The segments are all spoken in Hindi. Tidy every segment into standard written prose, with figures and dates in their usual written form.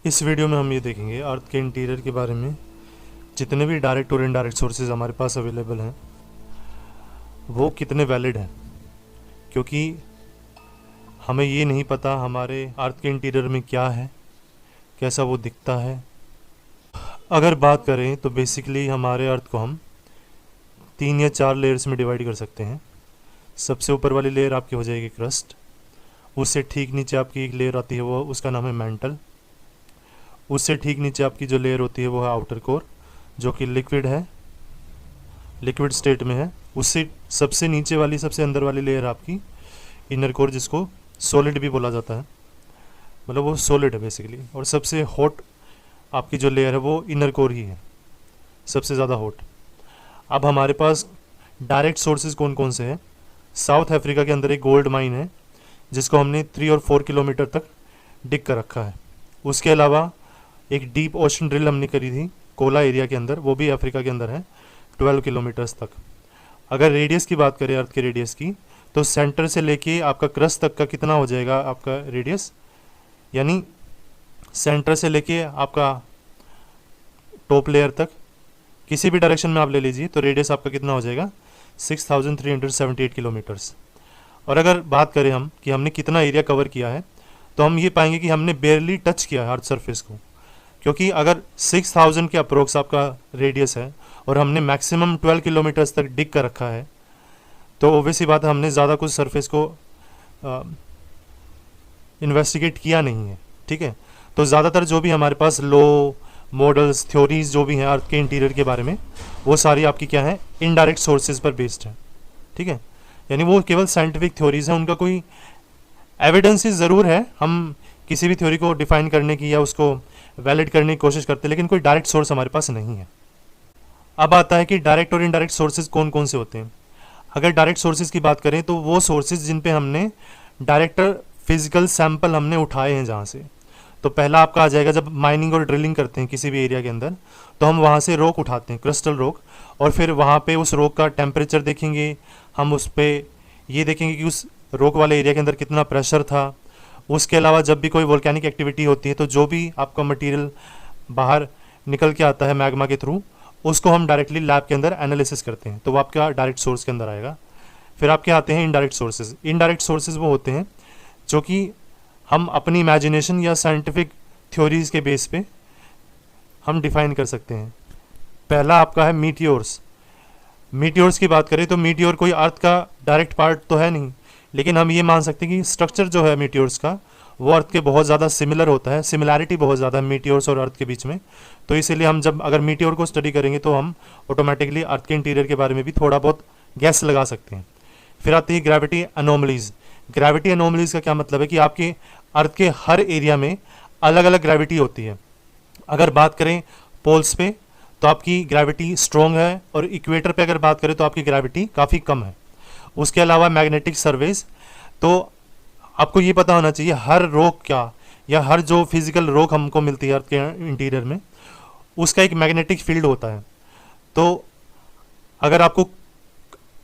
इस वीडियो में हम ये देखेंगे अर्थ के इंटीरियर के बारे में। जितने भी डायरेक्ट और इनडायरेक्ट सोर्सेज हमारे पास अवेलेबल हैं वो कितने वैलिड हैं, क्योंकि हमें ये नहीं पता हमारे अर्थ के इंटीरियर में क्या है, कैसा वो दिखता है। अगर बात करें तो बेसिकली हमारे अर्थ को हम 3 या 4 लेयर्स में डिवाइड कर सकते हैं। सबसे ऊपर वाली लेयर आपकी हो जाएगी क्रस्ट, उससे ठीक नीचे आपकी एक लेयर आती है वो उसका नाम है मैंटल, उससे ठीक नीचे आपकी जो लेयर होती है वो है आउटर कोर जो कि लिक्विड है, लिक्विड स्टेट में है। उससे सबसे नीचे वाली सबसे अंदर वाली लेयर आपकी इनर कोर जिसको सॉलिड भी बोला जाता है, मतलब वो सॉलिड है बेसिकली। और सबसे हॉट आपकी जो लेयर है वो इनर कोर ही है, सबसे ज़्यादा हॉट। अब हमारे पास डायरेक्ट सोर्सेज कौन कौन से हैं। साउथ अफ्रीका के अंदर एक गोल्ड माइन है जिसको हमने 3 और 4 किलोमीटर तक डिग कर रखा है। उसके अलावा एक डीप ओशन ड्रिल हमने करी थी कोला एरिया के अंदर, वो भी अफ्रीका के अंदर है 12 किलोमीटर्स तक। अगर रेडियस की बात करें अर्थ के रेडियस की, तो सेंटर से लेके आपका क्रस्ट तक का कितना हो जाएगा आपका रेडियस, यानी सेंटर से लेके आपका टॉप लेयर तक किसी भी डायरेक्शन में आप ले लीजिए तो रेडियस आपका कितना हो जाएगा 6378 किलोमीटर्स। और अगर बात करें हम कि हमने कितना एरिया कवर किया है, तो हम ये पाएंगे कि हमने बेयरली टच किया है अर्थ सरफेस को, क्योंकि अगर 6000 के अप्रोक्स आपका रेडियस है और हमने मैक्सिमम 12 किलोमीटर्स तक डिग कर रखा है, तो ओब्वियसली बात है हमने ज़्यादा कुछ सरफेस को इन्वेस्टिगेट किया नहीं है। ठीक है, तो ज़्यादातर जो भी हमारे पास लॉ मॉडल्स थ्योरीज जो भी हैं अर्थ के इंटीरियर के बारे में, वो सारी आपकी क्या है इनडायरेक्ट सोर्सेज पर बेस्ड है। ठीक है, यानी वो केवल साइंटिफिक थ्योरीज हैं, उनका कोई एविडेंसेस ज़रूर है। हम किसी भी थ्योरी को डिफाइन करने की या उसको वैलिड करने की कोशिश करते हैं, लेकिन कोई डायरेक्ट सोर्स हमारे पास नहीं है। अब आता है कि डायरेक्ट और इनडायरेक्ट सोर्सेज कौन कौन से होते हैं। अगर डायरेक्ट सोर्सेज की बात करें तो वो सोर्सेज जिन पे हमने डायरेक्ट फिजिकल सैंपल हमने उठाए हैं जहाँ से। तो पहला आपका आ जाएगा जब माइनिंग और ड्रिलिंग करते हैं किसी भी एरिया के अंदर, तो हम वहाँ से रॉक उठाते हैं, क्रिस्टल रॉक, और फिर वहाँ पे उस रॉक का टेम्परेचर देखेंगे। हम उस पर ये देखेंगे कि उस रॉक वाले एरिया के अंदर कितना प्रेशर था। उसके अलावा जब भी कोई वोल्केनिक एक्टिविटी होती है तो जो भी आपका मटेरियल बाहर निकल के आता है मैग्मा के थ्रू, उसको हम डायरेक्टली लैब के अंदर एनालिसिस करते हैं, तो वो आपका डायरेक्ट सोर्स के अंदर आएगा। फिर आपके आते हैं इनडायरेक्ट सोर्सेज। इनडायरेक्ट सोर्सेज वो होते हैं जो कि हम अपनी इमेजिनेशन या साइंटिफिक थ्योरीज के बेस पे हम डिफाइन कर सकते हैं। पहला आपका है मीटियोर्स। मीटियोर्स की बात करें तो मीटियोर कोई अर्थ का डायरेक्ट पार्ट तो है नहीं, लेकिन हम ये मान सकते हैं कि स्ट्रक्चर जो है मीटियोर्स का वो अर्थ के बहुत ज़्यादा सिमिलर होता है, सिमिलैरिटी बहुत ज़्यादा है मीटियोर्स और अर्थ के बीच में। तो इसीलिए हम जब अगर मीटियोर को स्टडी करेंगे तो हम ऑटोमेटिकली अर्थ के इंटीरियर के बारे में भी थोड़ा बहुत गैस लगा सकते हैं। फिर आती है ग्रेविटी अनोमलीज। ग्रेविटी अनोमलीज का क्या मतलब है कि आपके अर्थ के हर एरिया में अलग अलग ग्रेविटी होती है। अगर बात करें पोल्स पे तो आपकी ग्रेविटी स्ट्रॉन्ग है, और इक्वेटर पे अगर बात करें तो आपकी ग्रेविटी काफ़ी कम है। उसके अलावा मैग्नेटिक सर्वेज, तो आपको ये पता होना चाहिए हर रॉक क्या या हर जो फिजिकल रॉक हमको मिलती है अर्थ के इंटीरियर में, उसका एक मैग्नेटिक फील्ड होता है। तो अगर आपको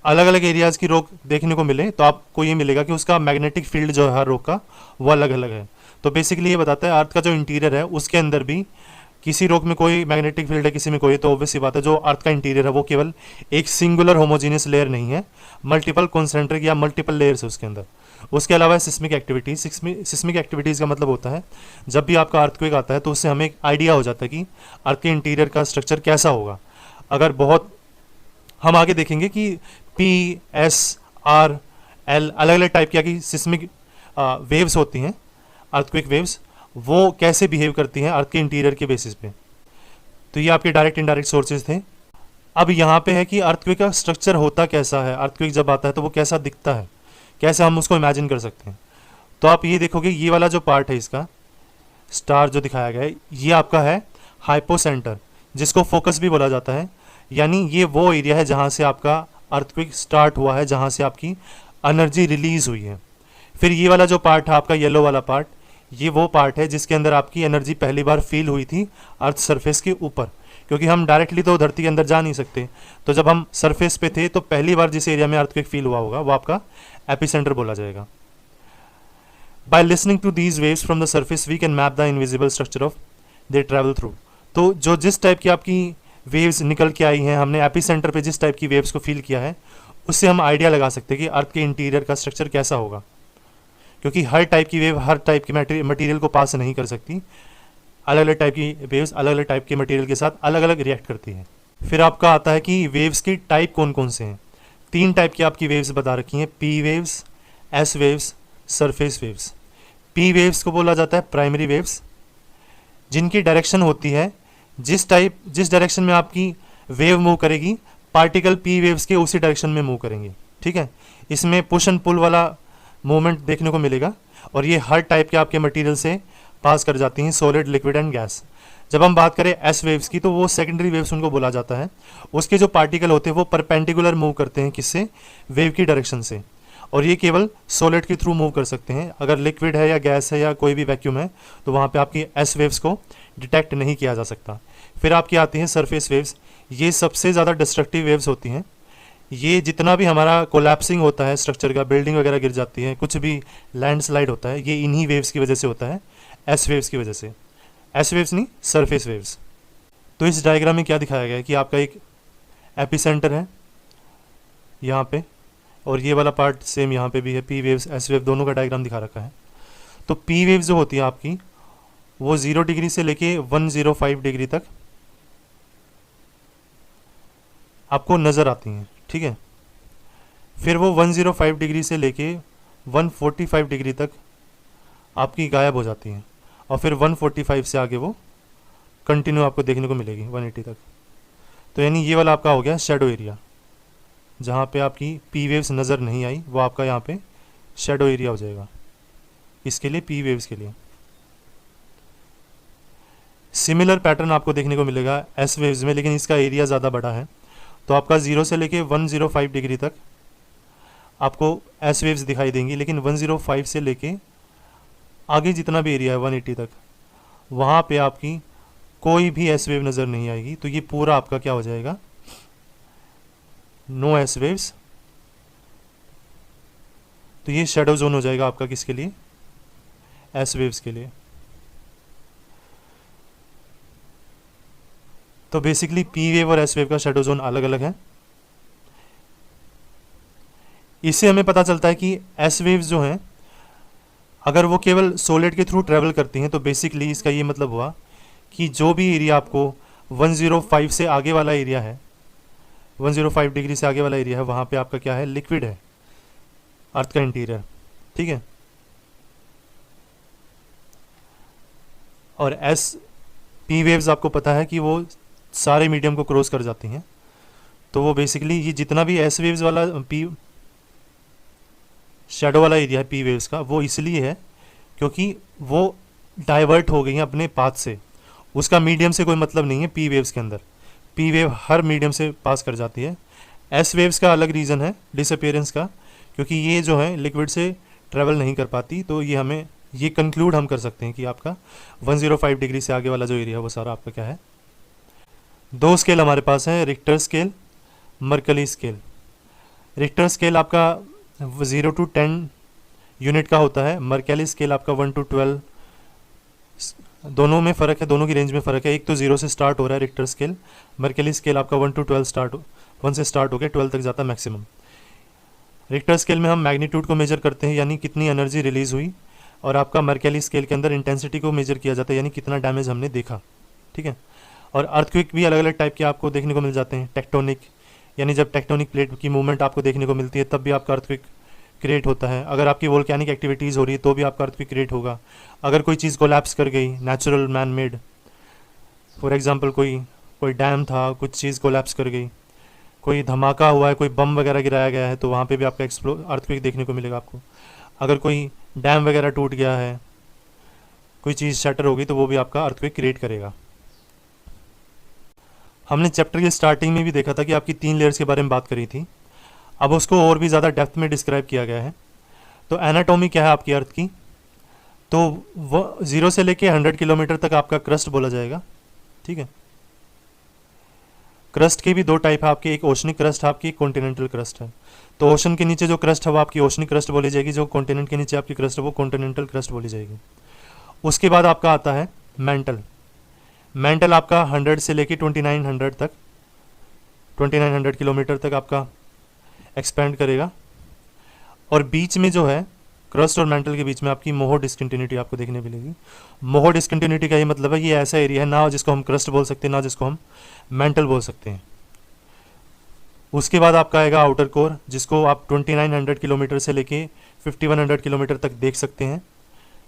अलग अलग एरियाज़ की रॉक देखने को मिले तो आपको ये मिलेगा कि उसका मैग्नेटिक फील्ड जो है हर रॉक का वो अलग अलग है। तो बेसिकली ये बताता है अर्थ का जो इंटीरियर है उसके अंदर भी किसी रॉक में कोई मैग्नेटिक फील्ड है, किसी में कोई, तो ऑब्वियसली बात है जो अर्थ का इंटीरियर है वो केवल एक सिंगुलर होमोजीनियस लेयर नहीं है, मल्टीपल कॉन्सेंट्रिक या मल्टीपल लेयर्स है उसके अंदर। उसके अलावा सिस्मिक एक्टिविटीज़। सिस्मिक एक्टिविटीज़ का मतलब होता है जब भी आपका अर्थक्वेक आता है तो उससे हमें एक आइडिया हो जाता है कि अर्थ के इंटीरियर का स्ट्रक्चर कैसा होगा। अगर बहुत हम आगे देखेंगे कि पी एस आर एल अलग अलग टाइप की सिस्मिक वेव्स होती हैं, अर्थक्वेक वेव्स, वो कैसे बिहेव करती हैं अर्थ के इंटीरियर के बेसिस पे। तो ये आपके डायरेक्ट इनडायरेक्ट सोर्सेज थे। अब यहाँ पे है कि अर्थक्वेक का स्ट्रक्चर होता कैसा है, अर्थक्वेक जब आता है तो वो कैसा दिखता है, कैसे हम उसको इमेजिन कर सकते हैं। तो आप ये देखोगे ये वाला जो पार्ट है इसका स्टार जो दिखाया गया है, ये आपका है हाइपोसेंटर, जिसको फोकस भी बोला जाता है। यानी ये वो एरिया है जहाँ से आपका अर्थक्वेक स्टार्ट हुआ है, जहाँ से आपकी एनर्जी रिलीज हुई है। फिर ये वाला जो पार्ट है आपका येलो वाला पार्ट, ये वो पार्ट है जिसके अंदर आपकी एनर्जी पहली बार फील हुई थी अर्थ सरफेस के ऊपर, क्योंकि हम डायरेक्टली तो धरती के अंदर जा नहीं सकते। तो जब हम सरफेस पे थे तो पहली बार जिस एरिया में अर्थक्वेक फील हुआ होगा वो आपका एपिसेंटर बोला जाएगा। By listening to these waves from the surface we can map the invisible structure of they travel through. तो जो जिस टाइप की आपकी वेव्स निकल के आई हैं, हमने एपी सेंटर पर जिस टाइप की वेव्स को फील किया है, उससे हम आइडिया लगा सकते हैं कि अर्थ के इंटीरियर का स्ट्रक्चर कैसा होगा, क्योंकि हर टाइप की वेव हर टाइप की मटेरियल को पास नहीं कर सकती। अलग अलग टाइप की वेव्स अलग अलग टाइप के मटेरियल के साथ अलग अलग रिएक्ट करती हैं। फिर आपका आता है कि वेव्स की टाइप कौन कौन से हैं। 3 टाइप की आपकी वेव्स बता रखी हैं, P waves, S waves, surface waves. P waves को बोला जाता है प्राइमरी वेव्स, जिनकी डायरेक्शन होती है जिस डायरेक्शन में आपकी वेव मूव करेगी, पार्टिकल पी वेव्स के उसी डायरेक्शन में मूव करेंगे। ठीक है, इसमें पुश एंड पुल वाला मूवमेंट देखने को मिलेगा, और ये हर टाइप के आपके मटेरियल से पास कर जाती हैं, सॉलिड, लिक्विड एंड गैस। जब हम बात करें एस वेव्स की, तो वो सेकेंडरी वेव्स उनको बोला जाता है। उसके जो पार्टिकल होते हैं वो परपेंडिकुलर मूव करते हैं, किससे? वेव की डायरेक्शन से, और ये केवल सॉलिड के थ्रू मूव कर सकते हैं। अगर लिक्विड है या गैस है या कोई भी वैक्यूम है, तो वहाँ पे आपकी एस वेव्स को डिटेक्ट नहीं किया जा सकता। फिर आपकी आती हैं सरफेस वेव्स। ये सबसे ज़्यादा डिस्ट्रक्टिव वेव्स होती हैं। ये जितना भी हमारा कोलैप्सिंग होता है स्ट्रक्चर का, बिल्डिंग वगैरह गिर जाती है, कुछ भी लैंडस्लाइड होता है, ये इन्हीं वेव्स की वजह से होता है, एस वेव्स की वजह से। एस वेव्स नहीं, सरफेस वेव्स। तो इस डायग्राम में क्या दिखाया गया है कि आपका एक एपिसेंटर है यहाँ पे, और ये वाला पार्ट सेम यहाँ पे भी है। पी वेव्स, एस वेव दोनों का डायग्राम दिखा रखा है। तो पी वेव्स जो होती है आपकी, वो 0 डिग्री से लेके 105 डिग्री तक आपको नज़र आती हैं। ठीक है, फिर वो 105 डिग्री से लेके 145 डिग्री तक आपकी गायब हो जाती हैं, और फिर 145 से आगे वो कंटिन्यू आपको देखने को मिलेगी 180 तक। तो यानी ये वाला आपका हो गया शेडो एरिया, जहाँ पे आपकी पी वेव्स नज़र नहीं आई, वो आपका यहाँ पे शेडो एरिया हो जाएगा, इसके लिए पी वेव्स के लिए। सिमिलर पैटर्न आपको देखने को मिलेगा एस वेव्स में, लेकिन इसका एरिया ज़्यादा बड़ा है। तो आपका 0 से लेके 105 डिग्री तक आपको एस वेव्स दिखाई देंगी, लेकिन 105 से लेके आगे जितना भी एरिया है 180 तक, वहाँ पे आपकी कोई भी एस वेव नज़र नहीं आएगी। तो ये पूरा आपका क्या हो जाएगा? No S waves. तो ये शेडो जोन हो जाएगा आपका, किसके लिए? एस वेव्स के लिए। तो बेसिकली पी वेव और एस वेव का शेडो जोन अलग अलग है। इससे हमें पता चलता है कि एस वेव्स जो हैं, अगर वो केवल सॉलिड के थ्रू ट्रेवल करती हैं, तो बेसिकली इसका ये मतलब हुआ कि जो भी एरिया आपको 105 से आगे वाला एरिया है, 105 डिग्री से आगे वाला एरिया है, वहाँ पे आपका क्या है? लिक्विड है, अर्थ का इंटीरियर। ठीक है, और एस पी वेव्स आपको पता है कि वो सारे मीडियम को क्रॉस कर जाती हैं। तो वो बेसिकली ये जितना भी एस वेव्स वाला पी शेडो वाला एरिया है पी वेव्स का, वो इसलिए है क्योंकि वो डाइवर्ट हो गई हैं अपने पाथ से। उसका मीडियम से कोई मतलब नहीं है पी वेव्स के अंदर। पी वेव हर मीडियम से पास कर जाती है। एस वेव्स का अलग रीज़न है डिसअपियरेंस का, क्योंकि ये जो है लिक्विड से ट्रेवल नहीं कर पाती। तो ये हमें ये कंक्लूड हम कर सकते हैं कि आपका 105 डिग्री से आगे वाला जो एरिया है वो सारा आपका क्या है? 2 स्केल हमारे पास है, Richter scale, Mercalli scale. Richter scale आपका 0 to 10 यूनिट का होता है। मर्कली स्केल आपका 1 to 12, दोनों में फ़र्क है, दोनों की रेंज में फ़र्क है। एक तो 0 से स्टार्ट हो रहा है रिक्टर स्केल, मर्कली स्केल आपका 1 to 12 1 से स्टार्ट होकर 12 तक जाता है मैक्सिमम। रिक्टर स्केल में हम मैग्नीट्यूड को मेजर करते हैं, यानी कितनी एनर्जी रिलीज़ हुई, और आपका मर्कली स्केल के अंदर इंटेंसिटी को मेजर किया जाता है, यानी कितना डैमेज हमने देखा। ठीक है, और अर्थक्वेक भी अलग अलग टाइप के आपको देखने को मिल जाते हैं। टेक्टोनिक, यानी जब टेक्टोनिक प्लेट की मूवमेंट आपको देखने को मिलती है तब भी आपका अर्थक्वेक क्रिएट होता है। अगर आपकी वोल्केनिक एक्टिविटीज़ हो रही है तो भी आपका अर्थक्वेक क्रिएट होगा। अगर कोई चीज़ कोलैप्स कर गई, natural man made, for example कोई डैम था, कुछ चीज़ कोलैप्स कर गई, कोई धमाका हुआ है, कोई बम वगैरह गिराया गया है, तो वहाँ पे भी आपका अर्थक्वेक देखने को मिलेगा आपको। अगर कोई डैम वगैरह टूट गया है, कोई चीज़ शटर होगी, तो वो भी आपका अर्थक्वेक क्रिएट करेगा। हमने चैप्टर के स्टार्टिंग में भी देखा था कि आपकी 3 लेयर्स के बारे में बात करी थी। अब उसको और भी ज़्यादा डेप्थ में डिस्क्राइब किया गया है। तो एनाटॉमी क्या है आपकी अर्थ की? तो वो 0 से लेके 100 किलोमीटर तक आपका क्रस्ट बोला जाएगा। ठीक है, क्रस्ट के भी दो टाइप है आपके, एक ओशनिक क्रस्ट है आपकी, एक कॉन्टिनेंटल क्रस्ट है। तो ओशन के नीचे जो क्रस्ट है वो आपकी ओशनिक क्रस्ट बोली जाएगी, जो कॉन्टिनेंट के नीचे आपकी क्रस्ट है वो कॉन्टिनेंटल क्रस्ट बोली जाएगी। उसके बाद आपका आता है मैंटल। मैंटल आपका 100 से लेके 2900 तक, 2900 किलोमीटर तक आपका एक्सपेंड करेगा। और बीच में जो है क्रस्ट और मैंटल के बीच में आपकी मोहो डिस्कंटिन्यूटी आपको देखने मिलेगी। मोहो डिस्कंटिन्यूटी का ये मतलब है ये ऐसा एरिया है ना जिसको हम क्रस्ट बोल सकते हैं ना जिसको हम मैंटल बोल सकते हैं। उसके बाद आपका आएगा आउटर कोर, जिसको आप 2900 किलोमीटर से लेके 5100 किलोमीटर तक देख सकते हैं।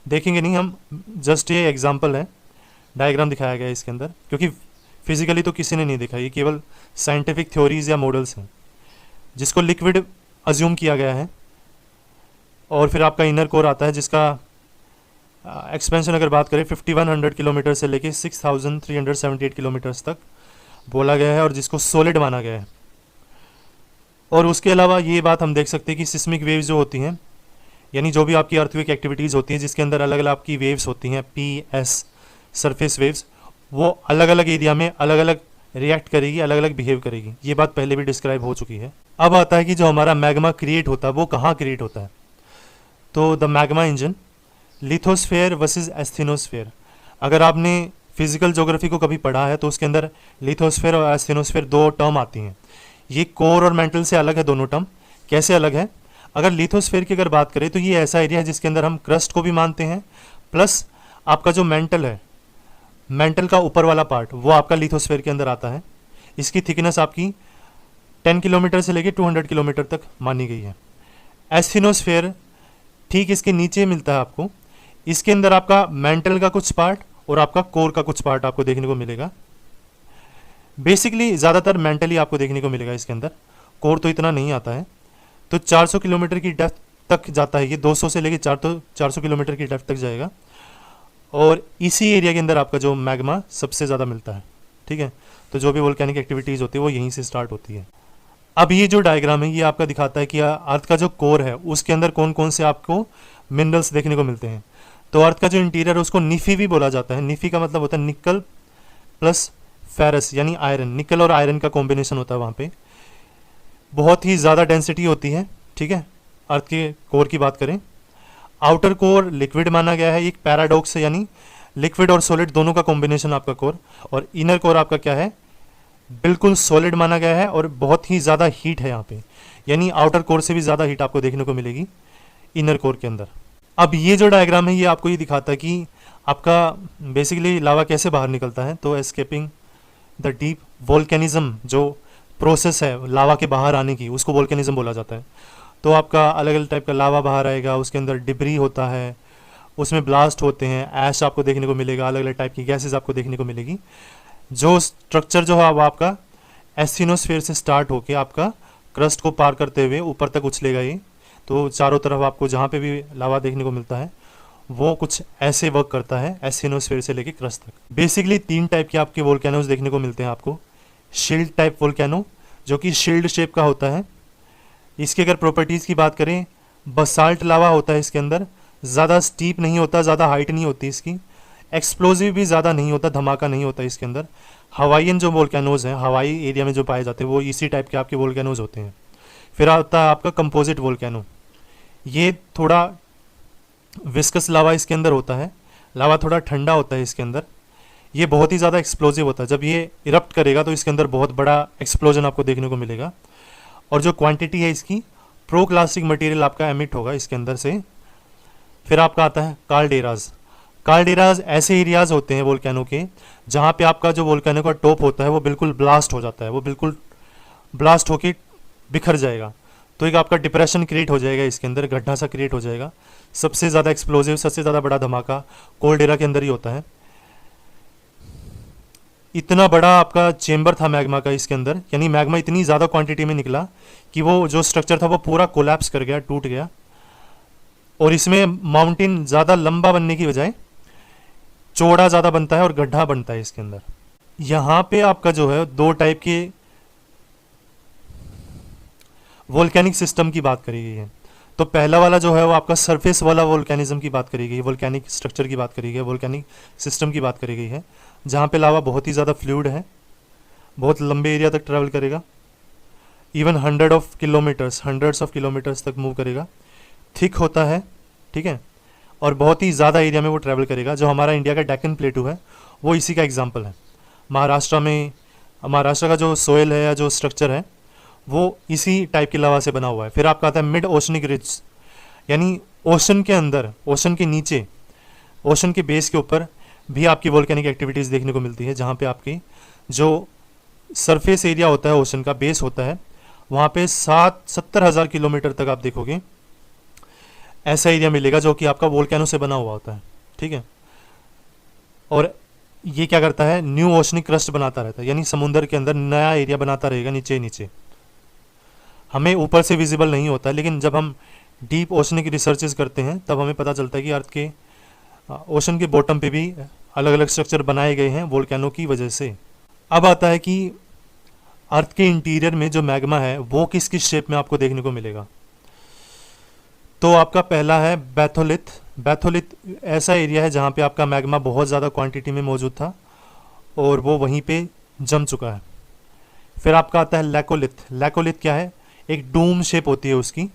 देखेंगे नहीं हम, जस्ट ये एग्जांपल है, डायग्राम दिखाया गया है इसके अंदर, क्योंकि फिजिकली तो किसी ने नहीं देखा, ये केवल साइंटिफिक थ्योरीज या मॉडल्स हैं जिसको लिक्विड अज्यूम किया गया है। और फिर आपका इनर कोर आता है जिसका एक्सपेंशन अगर बात करें 5100 किलोमीटर से लेके 6378 किलोमीटर्स तक बोला गया है और जिसको सॉलिड माना गया है। और उसके अलावा ये बात हम देख सकते हैं कि सिस्मिक वेव्स जो होती हैं, यानी जो भी आपकी अर्थक्वेक एक्टिविटीज़ होती हैं जिसके अंदर अलग अलग आपकी वेव्स होती हैं, PS सरफेस वेव्स, वो अलग अलग एरिया में अलग अलग रिएक्ट करेगी, अलग अलग बिहेव करेगी। ये बात पहले भी डिस्क्राइब हो चुकी है। अब आता है कि जो हमारा मैग्मा क्रिएट होता है वो कहाँ क्रिएट होता है। तो the magma engine, lithosphere versus asthenosphere. अगर आपने फिजिकल ज्योग्राफी को कभी पढ़ा है तो उसके अंदर लिथोस्फेयर और एस्थेनोस्फेयर दो टर्म आती हैं। ये कोर और मेंटल से अलग है दोनों टर्म। कैसे अलग है? अगर लिथोस्फेयर की अगर बात करें तो ये ऐसा एरिया है जिसके अंदर हम क्रस्ट को भी मानते हैं, प्लस आपका जो मेंटल है, मेंटल का ऊपर वाला पार्ट वो आपका लिथोस्फेयर के अंदर आता है। इसकी थिकनेस आपकी 10 किलोमीटर से लेकर 200 किलोमीटर तक मानी गई है। एस्थेनोस्फेयर ठीक इसके नीचे मिलता है आपको। इसके अंदर आपका मेंटल का कुछ पार्ट और आपका कोर का कुछ पार्ट आपको देखने को मिलेगा। बेसिकली ज़्यादातर मेंटली आपको देखने को मिलेगा इसके अंदर, कोर तो इतना नहीं आता है। तो 400 किलोमीटर की डेप्थ तक जाता है ये, 200 से लेकर 400 किलोमीटर की डेप्थ तक जाएगा। और इसी एरिया के अंदर आपका जो मैग्मा सबसे ज़्यादा मिलता है। ठीक है, तो जो भी वोल्केनिक एक्टिविटीज़ होती है वो यहीं से स्टार्ट होती है। अब ये जो डायग्राम है ये आपका दिखाता है कि अर्थ का जो कोर है उसके अंदर कौन कौन से आपको मिनरल्स देखने को मिलते हैं। तो अर्थ का जो इंटीरियर है उसको निफी भी बोला जाता है। निफी का मतलब होता है निकल प्लस फेरस यानी आयरन, निकल और आयरन का कॉम्बिनेशन होता है वहाँ पे। बहुत ही ज़्यादा डेंसिटी होती है। ठीक है, अर्थ के कोर की बात करें, आउटर कोर लिक्विड माना गया है, एक पैराडॉक्स है, यानी लिक्विड और सॉलिड दोनों का कॉम्बिनेशन आपका कोर। और इनर कोर आपका क्या है, बिल्कुल सॉलिड माना गया है और बहुत ही ज़्यादा हीट है यहाँ पे, यानी आउटर कोर से भी ज़्यादा हीट आपको देखने को मिलेगी इनर कोर के अंदर। अब ये जो डायग्राम है ये आपको ये दिखाता है कि आपका बेसिकली लावा कैसे बाहर निकलता है। तो एस्केपिंग द डीप वोल्केनिज्म, जो प्रोसेस है लावा के बाहर आने की, उसको वोल्केनिज्म बोला जाता है। तो आपका अलग अलग टाइप का लावा बाहर आएगा, उसके अंदर डिब्री होता है, उसमें ब्लास्ट होते हैं, ऐश आपको देखने को मिलेगा, अलग अलग टाइप की गैसेज आपको देखने को मिलेगी। जो स्ट्रक्चर जो है वो आपका एस्थेनोस्फेयर से स्टार्ट होके आपका क्रस्ट को पार करते हुए ऊपर तक उछलेगा ये। तो चारों तरफ आपको जहाँ पे भी लावा देखने को मिलता है वो कुछ ऐसे वर्क करता है एस्थेनोस्फेयर से लेके क्रस्ट तक। बेसिकली 3 टाइप के आपके वोल्केनोज देखने को मिलते हैं आपको। शील्ड टाइप वोल्केनो जो कि शील्ड शेप का होता है। इसकी अगर प्रॉपर्टीज़ की बात करें, बसाल्ट लावा होता है इसके अंदर, ज़्यादा स्टीप नहीं होता, ज़्यादा हाइट नहीं होती इसकी, एक्सप्लोजिव भी ज़्यादा नहीं होता, धमाका नहीं होता इसके अंदर। हवाईयन जो वोल्केनोज हैं, हवाई एरिया में जो पाए जाते हैं वो इसी टाइप के आपके वोल्केनोज होते हैं। फिर आता है आपका कंपोजिट वोल्केनो, ये थोड़ा विस्कस लावा इसके अंदर होता है, लावा थोड़ा ठंडा होता है इसके अंदर। ये बहुत ही ज़्यादा एक्सप्लोजिव होता है, जब ये इरप्ट करेगा तो इसके अंदर बहुत बड़ा एक्सप्लोजन आपको देखने को मिलेगा। और जो क्वांटिटी है इसकी, प्रोक्लास्टिक मटेरियल आपका एमिट होगा इसके अंदर से। फिर आपका आता है कार्डेराज। कार्डेराज ऐसे एरियाज होते हैं वोल्केनो के जहाँ पे आपका जो वोल्केनो का टॉप होता है वो बिल्कुल ब्लास्ट हो जाता है, वो बिल्कुल ब्लास्ट होके बिखर जाएगा। तो एक आपका डिप्रेशन क्रिएट हो जाएगा इसके अंदर, गड्ढा सा क्रिएट हो जाएगा। सबसे ज़्यादा एक्सप्लोजिव, सबसे ज़्यादा बड़ा धमाका कोल्डेरा के अंदर ही होता है। इतना बड़ा आपका चेम्बर था मैग्मा का इसके अंदर, यानी मैग्मा इतनी ज़्यादा क्वांटिटी में निकला कि वो जो स्ट्रक्चर था वो पूरा कोलैप्स कर गया, टूट गया। और इसमें माउंटेन ज़्यादा लंबा बनने की बजाय चौड़ा ज़्यादा बनता है और गड्ढा बनता है इसके अंदर। यहाँ पे आपका जो है 2 टाइप के वोल्केनिक सिस्टम की बात करी गई है। तो पहला वाला जो है वो आपका सरफेस वाला वोल्केनिज्म की बात करी गई है, वोल्केनिक स्ट्रक्चर की बात करी गई है, वोल्केनिक सिस्टम की बात करी गई है, जहाँ पे लावा बहुत ही ज़्यादा फ्लूइड है, बहुत लंबे एरिया तक ट्रैवल करेगा, इवन हंड्रेड्स ऑफ किलोमीटर्स तक मूव करेगा, थिक होता है, ठीक है, और बहुत ही ज़्यादा एरिया में वो ट्रैवल करेगा। जो हमारा इंडिया का डेक्कन प्लेटू है वो इसी का एग्जाम्पल है। महाराष्ट्र का जो सोयल है या जो स्ट्रक्चर है वो इसी टाइप की लावा से बना हुआ है। फिर आपका आता है मिड ओशनिक रिज, यानी ओशन के अंदर, ओशन के नीचे, ओशन के बेस के ऊपर भी आपकी वोल्केनिक एक्टिविटीज़ देखने को मिलती है, जहाँ पे आपकी जो सरफेस एरिया होता है, ओशन का बेस होता है, वहाँ पे 70,000 किलोमीटर तक आप देखोगे ऐसा एरिया मिलेगा जो कि आपका वोल्केनो से बना हुआ होता है, ठीक है। और ये क्या करता है, न्यू ओशनिक क्रस्ट बनाता रहता है, यानी समुद्र के अंदर नया एरिया बनाता रहेगा नीचे नीचे। हमें ऊपर से विजिबल नहीं होता है, लेकिन जब हम डीप ओशनिक रिसर्चेस करते हैं तब हमें पता चलता है कि अर्थ के ओशन के बॉटम पे भी अलग अलग स्ट्रक्चर बनाए गए हैं वोल्केनो की वजह से। अब आता है कि अर्थ के इंटीरियर में जो मैग्मा है वो किस किस शेप में आपको देखने को मिलेगा। तो आपका पहला है बैथोलिथ। बैथोलिथ ऐसा एरिया है जहाँ पे आपका मैग्मा बहुत ज़्यादा क्वांटिटी में मौजूद था और वो वहीं पे जम चुका है। फिर आपका आता है लैकोलिथ। लैकोलिथ क्या है, एक डूम शेप होती है उसकी,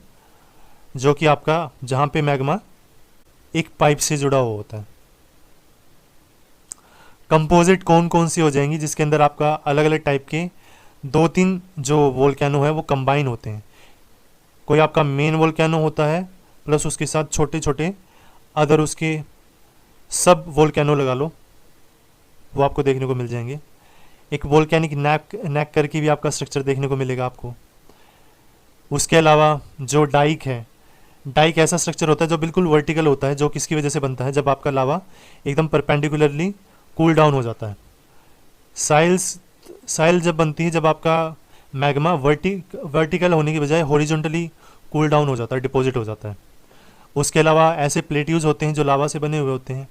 जो कि आपका जहाँ पे मैग्मा एक पाइप से जुड़ा हुआ होता है। कंपोजिट कौन कौन सी हो जाएंगी, जिसके अंदर आपका अलग अलग टाइप के 2-3 जो वोल्केनो है वो कंबाइन होते हैं। कोई आपका मेन वोल्केनो होता है प्लस उसके साथ छोटे छोटे अदर उसके सब वोल्केनो लगा लो, वो आपको देखने को मिल जाएंगे। एक वोल्केनिक नेक करके भी आपका स्ट्रक्चर देखने को मिलेगा आपको। उसके अलावा जो डाइक है, डाइक ऐसा स्ट्रक्चर होता है जो बिल्कुल वर्टिकल होता है, जो किसकी वजह से बनता है, जब आपका लावा एकदम परपेंडिकुलरली कूल डाउन हो जाता है। साइल जब बनती है जब आपका मैग्मा वर्टिकल होने की बजाय हॉरिजॉन्टली कूल डाउन हो जाता है, डिपॉजिट हो जाता है। उसके अलावा ऐसे प्लेट्यूज होते हैं जो लावा से बने हुए होते हैं।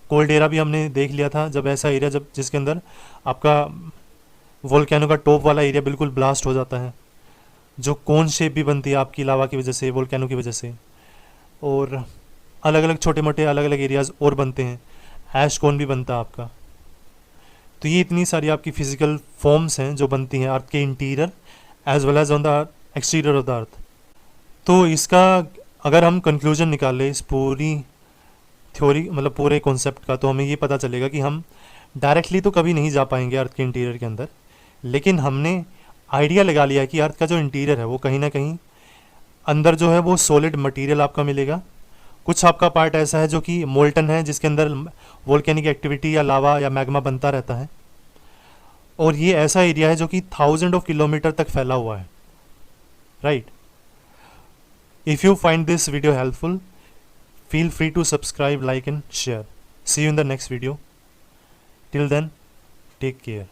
कोल्डेरा भी हमने देख लिया था, जब ऐसा एरिया जब जिसके अंदर आपका वोल्केनो का टॉप वाला एरिया बिल्कुल ब्लास्ट हो जाता है, जो कोन शेप भी बनती है आपकी लावा की वजह से, वोल्केनो की वजह से। और अलग अलग छोटे मोटे अलग अलग एरियाज और बनते हैं, ऐश कोन भी बनता है आपका। तो ये इतनी सारी आपकी फिजिकल फॉर्म्स हैं जो बनती हैं अर्थ के interior as well as on the exterior of the earth. तो इसका अगर हम कंक्लूजन निकालें इस पूरी थ्योरी, मतलब पूरे कॉन्सेप्ट का, तो हमें ये पता चलेगा कि हम डायरेक्टली तो कभी नहीं जा पाएंगे अर्थ के इंटीरियर के अंदर, लेकिन हमने आइडिया लगा लिया कि अर्थ का जो इंटीरियर है वो कहीं ना कहीं अंदर जो है वो सॉलिड मटेरियल आपका मिलेगा। कुछ आपका पार्ट ऐसा है जो कि मोल्टन है, जिसके अंदर वोल्केनिक एक्टिविटी या लावा या मैग्मा बनता रहता है। और ये ऐसा एरिया है जो कि 1000 ऑफ किलोमीटर तक फैला हुआ है, right. If you find this video helpful, feel free to subscribe, like and share. See you in the next video. Till then, take care.